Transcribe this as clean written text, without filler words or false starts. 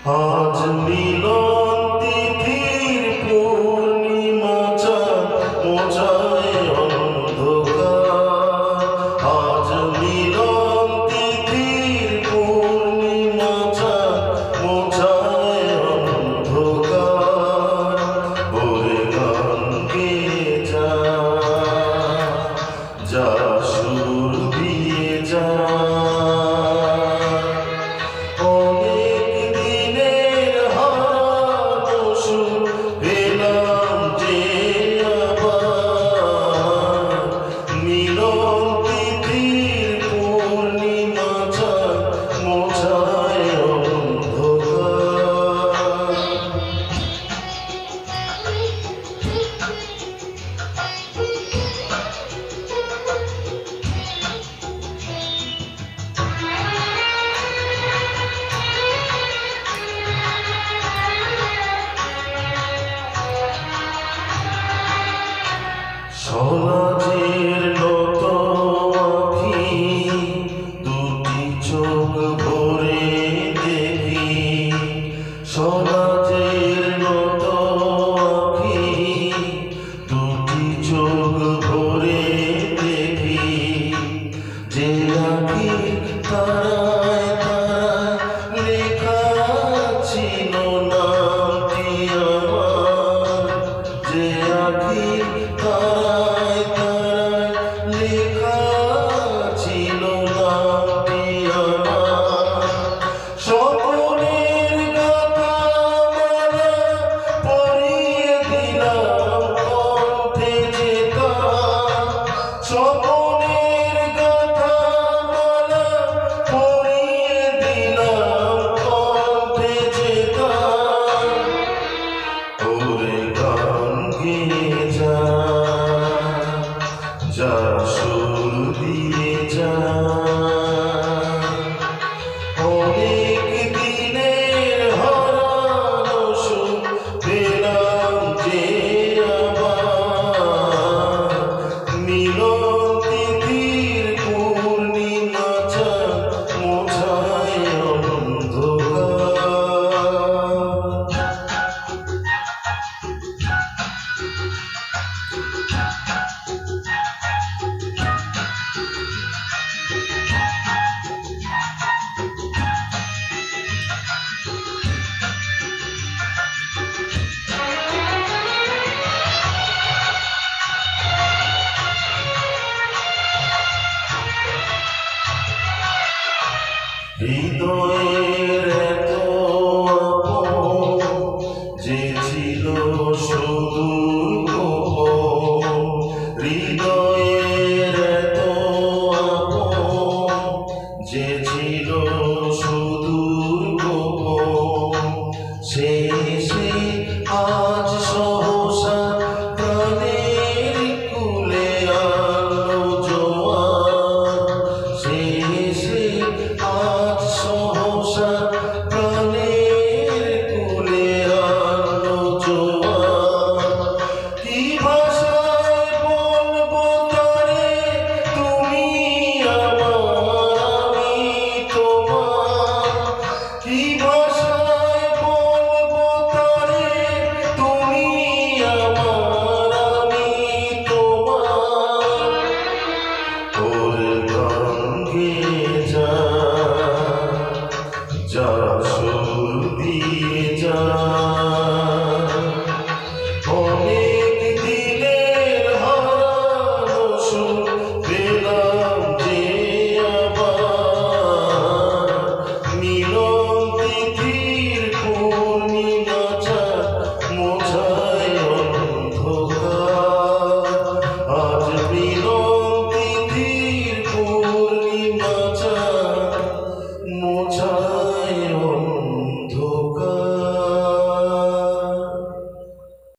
আজ মিলন তিথির পূর্ণিমা চাঁদ মোছায় অন্ধকার। আজ মিলন তিথির পূর্ণিমা চাঁদ মোছায় অন্ধকার। ওরে গান গেয়ে যা, যা সুর দিয়ে যা। সমাজের নত আঁখি দুটি চোখ ভরে দেখি। সমাজের নত আঁখি দুটি চোখ ভরে দেখি। যে আঁখি তারায় তারায় লেখা ছিল নামটি আমার। যে আঁখি তারায় তারায় লেখা ছিল নামটি আমার। স্বপ্নের গাথা মালা পরিয়ে দিলাম কণ্ঠে যে তার। স্বপ্নের গাথা মালা পরিয়ে দিলাম কণ্ঠে যে তার। ওরে গান গেয়ে যা, যা সুর দিয়ে যা। অনেক দিনের হারানো সুখ পেলাম যে আবার। মিলন তিথির পূর্ণিমা চাঁদ মোছায় অন্ধকার। হৃদয়ের